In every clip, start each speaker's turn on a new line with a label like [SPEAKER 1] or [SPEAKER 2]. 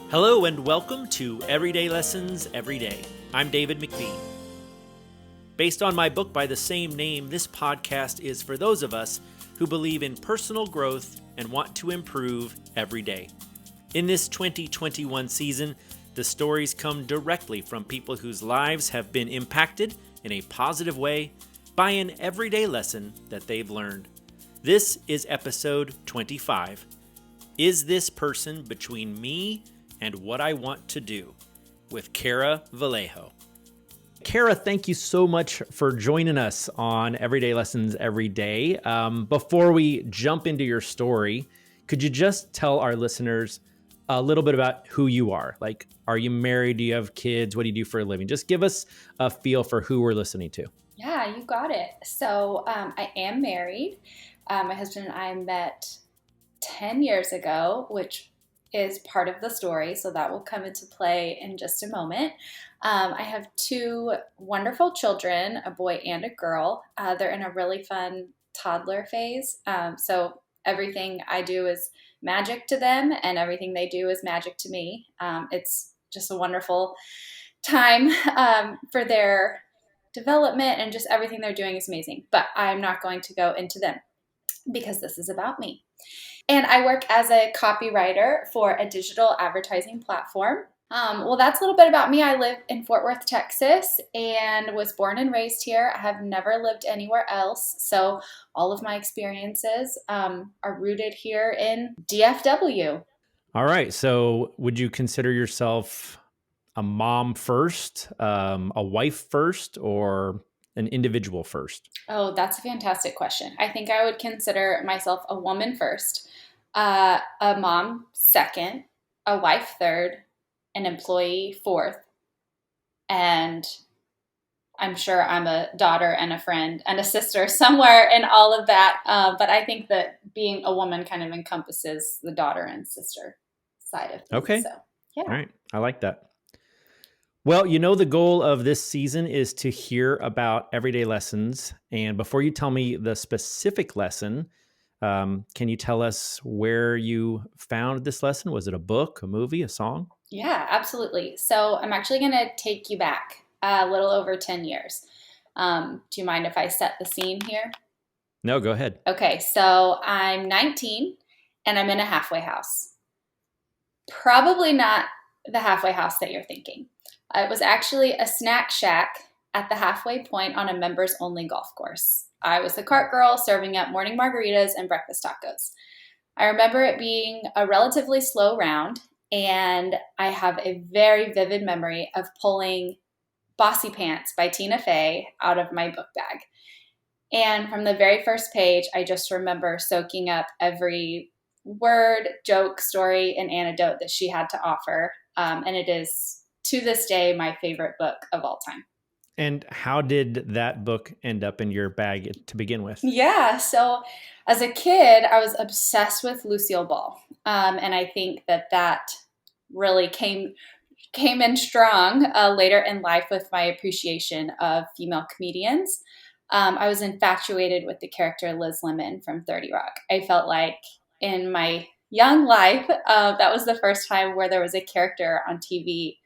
[SPEAKER 1] Hello and welcome to Everyday Lessons Every Day. I'm David McBee. Based on my book by the same name, this podcast is for those of us who believe in personal growth and want to improve every day. In this 2021 season, the stories come directly from people whose lives have been impacted in a positive way by an everyday lesson that they've learned. This is episode 25. Is this person between me and what I want to do? With Carah Vallejo. Carah, thank you so much for joining us on Everyday Lessons Every Day. Before we jump into your story, could you just tell our listeners a little bit about who you are? Like, are you married? Do you have kids? What do you do for a living? Just give us a feel for who we're listening to.
[SPEAKER 2] Yeah, you got it. So I am married. My husband and I met 10 years ago, which is part of the story, so that will come into play in just a moment. I have two wonderful children, a boy and a girl. They're in a really fun toddler phase, so everything I do is magic to them, and everything they do is magic to me. It's just a wonderful time for their development, and just everything they're doing is amazing. But I'm not going to go into them because this is about me. And I work as a copywriter for a digital advertising platform. That's a little bit about me. I live in Fort Worth, Texas, and was born and raised here. I have never lived anywhere else. So all of my experiences are rooted here in DFW.
[SPEAKER 1] All right. So would you consider yourself a mom first, a wife first, or an individual first?
[SPEAKER 2] Oh, that's a fantastic question. I think I would consider myself a woman first, a mom second, a wife third, an employee fourth, and I'm sure I'm a daughter and a friend and a sister somewhere in all of that. But I think that being a woman kind of encompasses the daughter and sister side of things.
[SPEAKER 1] Okay.
[SPEAKER 2] So, yeah.
[SPEAKER 1] All right. I like that. Well, the goal of this season is to hear about everyday lessons. And before you tell me the specific lesson, can you tell us where you found this lesson? Was it a book, a movie, a song?
[SPEAKER 2] Yeah, absolutely. So I'm actually going to take you back a little over 10 years. Do you mind if I set the scene here?
[SPEAKER 1] No, go ahead.
[SPEAKER 2] Okay, so I'm 19 and I'm in a halfway house. Probably not the halfway house that you're thinking. It was actually a snack shack at the halfway point on a members-only golf course. I was the cart girl serving up morning margaritas and breakfast tacos. I remember it being a relatively slow round, and I have a very vivid memory of pulling Bossy Pants by Tina Fey out of my book bag. And from the very first page, I just remember soaking up every word, joke, story, and anecdote that she had to offer. And it is, to this day, my favorite book of all time.
[SPEAKER 1] And how did that book end up in your bag to begin with?
[SPEAKER 2] Yeah, so as a kid, I was obsessed with Lucille Ball. And I think that really came in strong later in life with my appreciation of female comedians. I was infatuated with the character Liz Lemon from 30 Rock. I felt like in my young life, that was the first time where there was a character on TV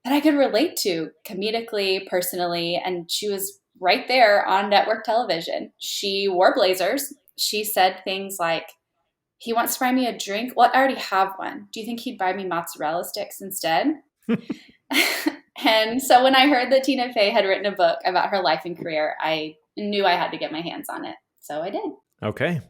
[SPEAKER 2] that I could relate to comedically, personally, and she was right there on network television. She wore blazers. She said things like, "He wants to buy me a drink. Well, I already have one. Do you think he'd buy me mozzarella sticks instead?" And so when I heard that Tina Fey had written a book about her life and career, I knew I had to get my hands on it. So I did.
[SPEAKER 1] Okay.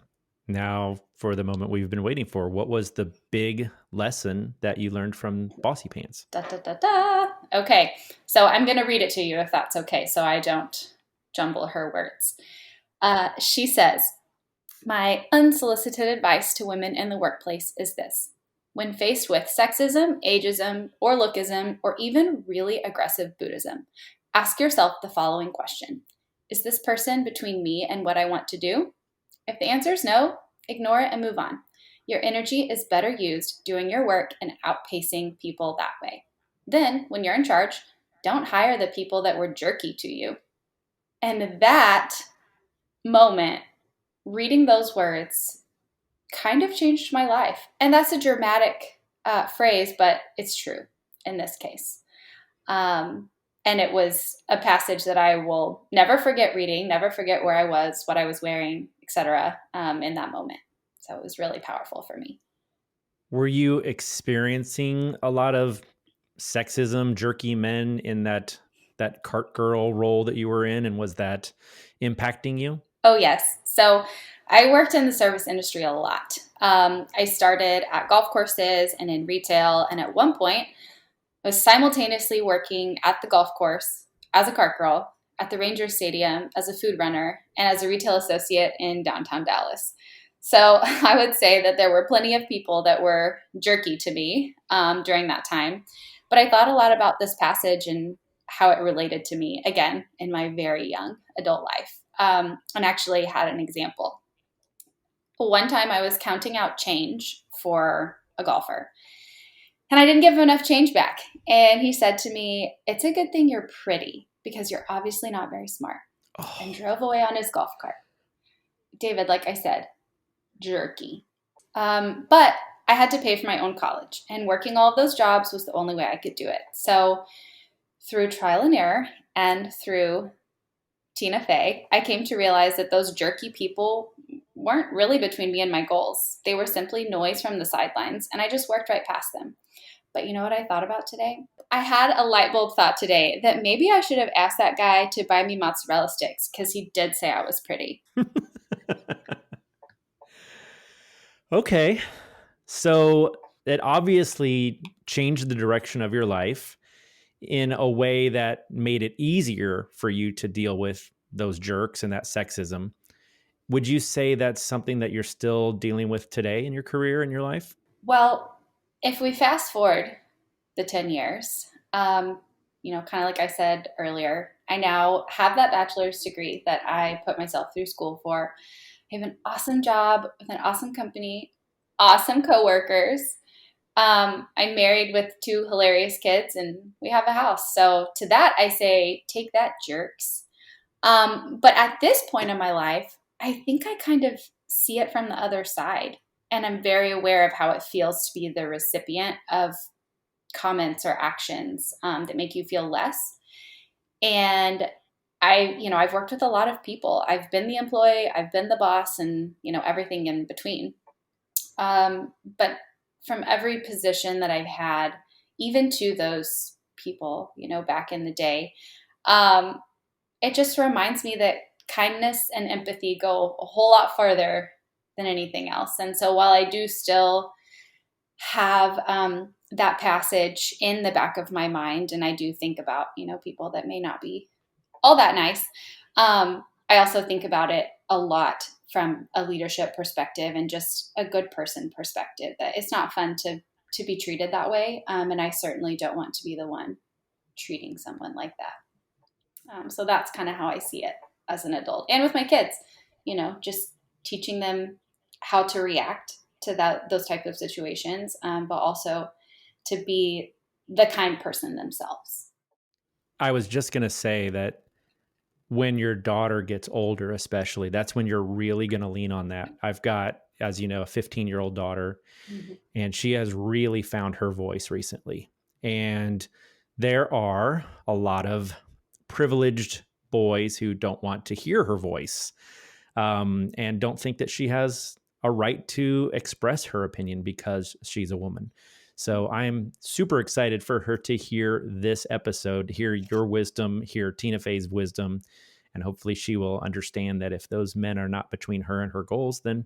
[SPEAKER 1] Now, for the moment we've been waiting for, what was the big lesson that you learned from Bossy Pants?
[SPEAKER 2] Da, da, da, da. Okay, so I'm going to read it to you if that's okay, so I don't jumble her words. She says, "My unsolicited advice to women in the workplace is this. When faced with sexism, ageism, or lookism, or even really aggressive Buddhism, ask yourself the following question. Is this person between me and what I want to do? If the answer is no, ignore it and move on. Your energy is better used doing your work and outpacing people that way. Then, when you're in charge, don't hire the people that were jerky to you." And that moment, reading those words, kind of changed my life. And that's a dramatic phrase, but it's true in this case. And it was a passage that I will never forget reading, never forget where I was, what I was wearing, etc. In that moment. So it was really powerful for me.
[SPEAKER 1] Were you experiencing a lot of sexism, jerky men in that cart girl role that you were in, and was that impacting you?
[SPEAKER 2] Oh, yes. So I worked in the service industry a lot. I started at golf courses and in retail, and at one point, I was simultaneously working at the golf course as a cart girl, at the Rangers Stadium as a food runner, and as a retail associate in downtown Dallas. So I would say that there were plenty of people that were jerky to me during that time. But I thought a lot about this passage and how it related to me, again, in my very young adult life, and actually had an example. One time I was counting out change for a golfer, and I didn't give him enough change back. And he said to me, "It's a good thing you're pretty because you're obviously not very smart," and drove away on his golf cart. David, like I said, jerky. But I had to pay for my own college, and working all of those jobs was the only way I could do it. So through trial and error and through Tina Fey, I came to realize that those jerky people weren't really between me and my goals. They were simply noise from the sidelines, and I just worked right past them. But you know what I thought about today? I had a light bulb thought today that maybe I should have asked that guy to buy me mozzarella sticks because he did say I was pretty.
[SPEAKER 1] Okay. So it obviously changed the direction of your life in a way that made it easier for you to deal with those jerks and that sexism. Would you say that's something that you're still dealing with today in your career, in your life?
[SPEAKER 2] Well, if we fast forward the 10 years, kind of like I said earlier, I now have that bachelor's degree that I put myself through school for. I have an awesome job with an awesome company, awesome coworkers. I'm married with 2 hilarious kids, and we have a house. So to that, I say, take that, jerks. But at this point in my life, I think I kind of see it from the other side. And I'm very aware of how it feels to be the recipient of comments or actions that make you feel less. And I've worked with a lot of people. I've been the employee, I've been the boss, and, everything in between. But from every position that I've had, even to those people, back in the day, it just reminds me that kindness and empathy go a whole lot farther than anything else. And so while I do still have that passage in the back of my mind, and I do think about, people that may not be all that nice, I also think about it a lot from a leadership perspective and just a good person perspective, that it's not fun to be treated that way. And I certainly don't want to be the one treating someone like that. So that's kind of how I see it as an adult, and with my kids, just teaching them how to react to those type of situations, but also to be the kind person themselves.
[SPEAKER 1] I was just going to say that when your daughter gets older, especially, that's when you're really going to lean on that. I've got, as you know, a 15-year-old daughter, mm-hmm. and she has really found her voice recently. And there are a lot of privileged boys who don't want to hear her voice, and don't think that she has a right to express her opinion because she's a woman. So I'm super excited for her to hear this episode, hear your wisdom, hear Tina Fey's wisdom, and hopefully she will understand that if those men are not between her and her goals, then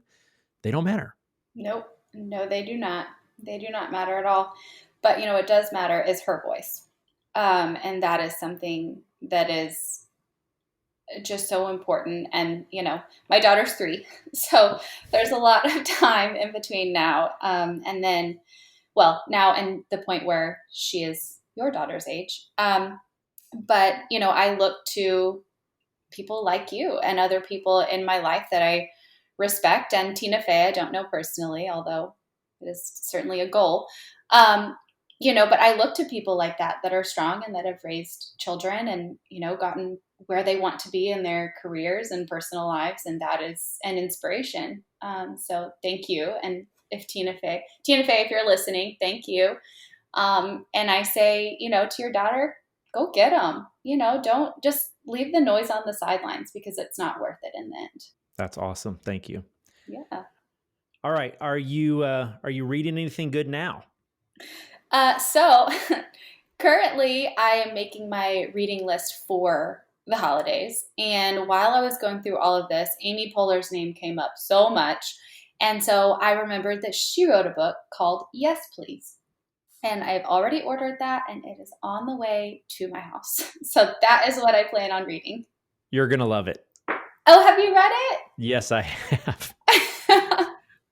[SPEAKER 1] they don't matter.
[SPEAKER 2] Nope. No, they do not. They do not matter at all. But, what does matter is her voice. And that is something that is just so important. And, my daughter's 3, so there's a lot of time in between now. And then, now and the point where she is your daughter's age. But, I look to people like you and other people in my life that I respect. And Tina Fey, I don't know personally, although it is certainly a goal. but I look to people like that are strong and that have raised children and, gotten where they want to be in their careers and personal lives. And that is an inspiration. So thank you. And if Tina Fey, if you're listening, thank you. And I say, to your daughter, go get them. Don't just leave the noise on the sidelines because it's not worth it in the end.
[SPEAKER 1] That's awesome. Thank you.
[SPEAKER 2] Yeah.
[SPEAKER 1] All right. Are you reading anything good now?
[SPEAKER 2] So currently I am making my reading list for the holidays. And while I was going through all of this, Amy Poehler's name came up so much. And so I remembered that she wrote a book called Yes, Please. And I've already ordered that and it is on the way to my house. So that is what I plan on reading.
[SPEAKER 1] You're going to love it.
[SPEAKER 2] Oh, have you read it?
[SPEAKER 1] Yes, I have.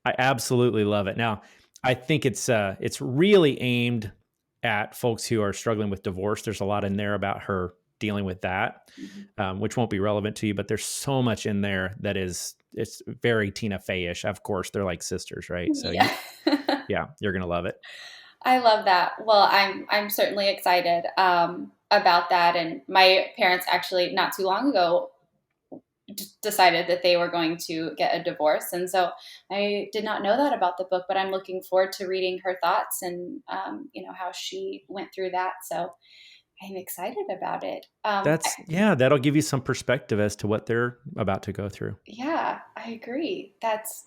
[SPEAKER 1] I absolutely love it. Now, I think it's really aimed at folks who are struggling with divorce. There's a lot in there about her dealing with that, which won't be relevant to you, but there's so much in there that it's very Tina Fey-ish. Of course, they're like sisters, right? So
[SPEAKER 2] yeah,
[SPEAKER 1] you're going to love it.
[SPEAKER 2] I love that. Well, I'm certainly excited about that. And my parents actually not too long ago decided that they were going to get a divorce. And so I did not know that about the book, but I'm looking forward to reading her thoughts and, how she went through that. So I'm excited about it.
[SPEAKER 1] That'll give you some perspective as to what they're about to go through.
[SPEAKER 2] Yeah, I agree. That's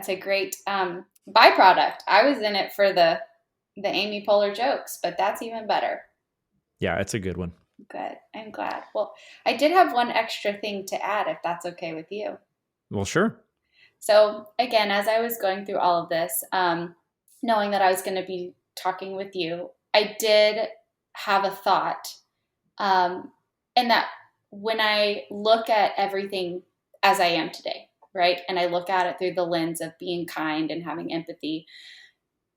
[SPEAKER 2] a great byproduct. I was in it for the Amy Poehler jokes, but that's even better.
[SPEAKER 1] Yeah, it's a good one.
[SPEAKER 2] Good. I'm glad. Well, I did have one extra thing to add, if that's okay with you.
[SPEAKER 1] Well, sure.
[SPEAKER 2] So again, as I was going through all of this, knowing that I was going to be talking with you, I did have a thought, and that when I look at everything as I am today, right, and I look at it through the lens of being kind and having empathy,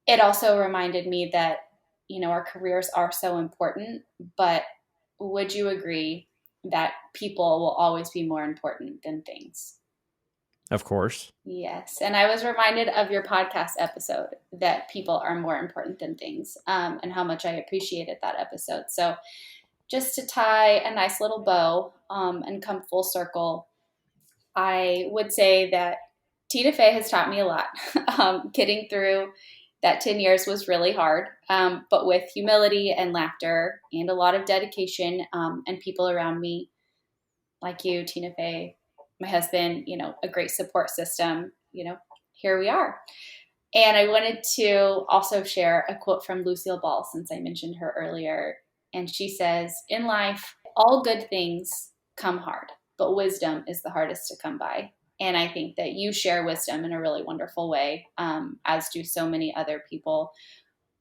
[SPEAKER 2] it also reminded me that, our careers are so important, but would you agree that people will always be more important than things?
[SPEAKER 1] Of course.
[SPEAKER 2] Yes. And I was reminded of your podcast episode that people are more important than things, and how much I appreciated that episode. So just to tie a nice little bow and come full circle, I would say that Tina Fey has taught me a lot. Getting through that 10 years was really hard, but with humility and laughter and a lot of dedication, and people around me like you, Tina Fey, my husband, a great support system, here we are. And I wanted to also share a quote from Lucille Ball, since I mentioned her earlier. And she says, "In life, all good things come hard, but wisdom is the hardest to come by." And I think that you share wisdom in a really wonderful way, as do so many other people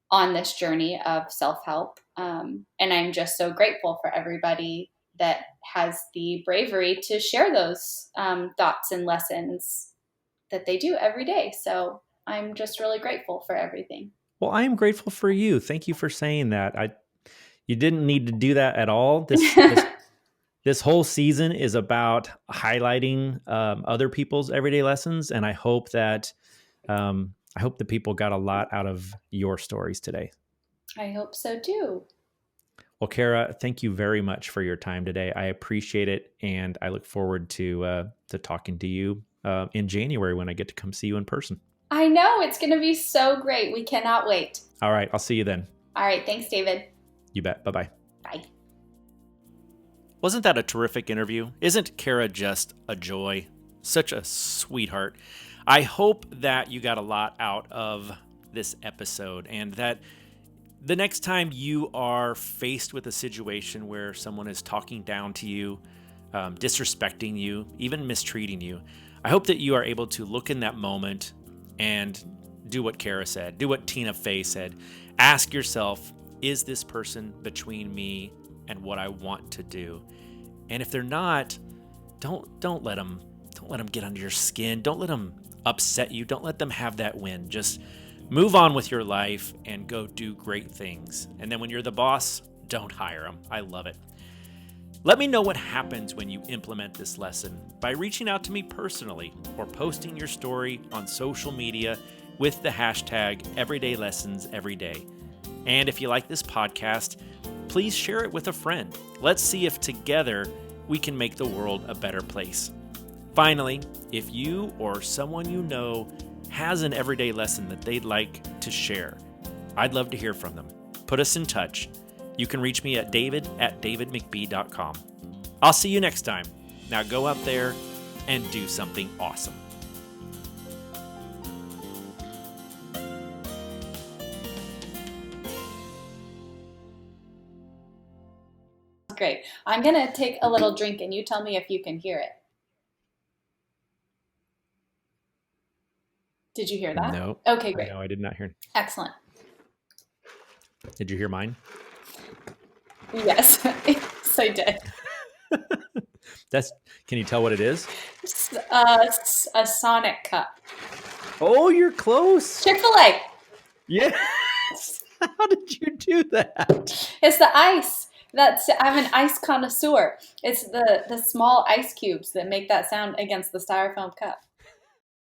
[SPEAKER 2] on this journey of self-help. And I'm just so grateful for everybody that has the bravery to share those thoughts and lessons that they do every day. So I'm just really grateful for everything.
[SPEAKER 1] Well, I am grateful for you. Thank you for saying that. You didn't need to do that at all. This whole season is about highlighting other people's everyday lessons, and I hope that the people got a lot out of your stories today.
[SPEAKER 2] I hope so too.
[SPEAKER 1] Well, Carah, thank you very much for your time today. I appreciate it, and I look forward to talking to you in January when I get to come see you in person.
[SPEAKER 2] I know, it's going to be so great. We cannot wait.
[SPEAKER 1] All right, I'll see you then.
[SPEAKER 2] All right, thanks, David.
[SPEAKER 1] You bet. Bye-bye.
[SPEAKER 2] Bye.
[SPEAKER 1] Wasn't that a terrific interview? Isn't Carah just a joy? Such a sweetheart. I hope that you got a lot out of this episode, and that the next time you are faced with a situation where someone is talking down to you, disrespecting you, even mistreating you, I hope that you are able to look in that moment and do what Carah said, do what Tina Fey said. Ask yourself, is this person between me and what I want to do? And if they're not, don't let them get under your skin. Don't let them upset you. Don't let them have that win. Just move on with your life and go do great things. And then when you're the boss, don't hire them. I love it. Let me know what happens when you implement this lesson by reaching out to me personally or posting your story on social media with the hashtag EverydayLessonsEveryday. And if you like this podcast, please share it with a friend. Let's see if together we can make the world a better place. Finally, if you or someone you know has an everyday lesson that they'd like to share, I'd love to hear from them. Put us in touch. You can reach me at david@davidmcbee.com. I'll see you next time. Now go out there and do something awesome.
[SPEAKER 2] Great. I'm going to take a little drink and you tell me if you can hear it. Did you hear that?
[SPEAKER 1] No.
[SPEAKER 2] Okay, great.
[SPEAKER 1] No, I did not hear.
[SPEAKER 2] Excellent.
[SPEAKER 1] Did you hear mine?
[SPEAKER 2] Yes, yes, I did.
[SPEAKER 1] Can you tell what it is?
[SPEAKER 2] A Sonic cup.
[SPEAKER 1] Oh, you're close.
[SPEAKER 2] Chick-fil-A.
[SPEAKER 1] Yes. How did you do that?
[SPEAKER 2] It's the ice. I'm an ice connoisseur. It's the small ice cubes that make that sound against the styrofoam cup.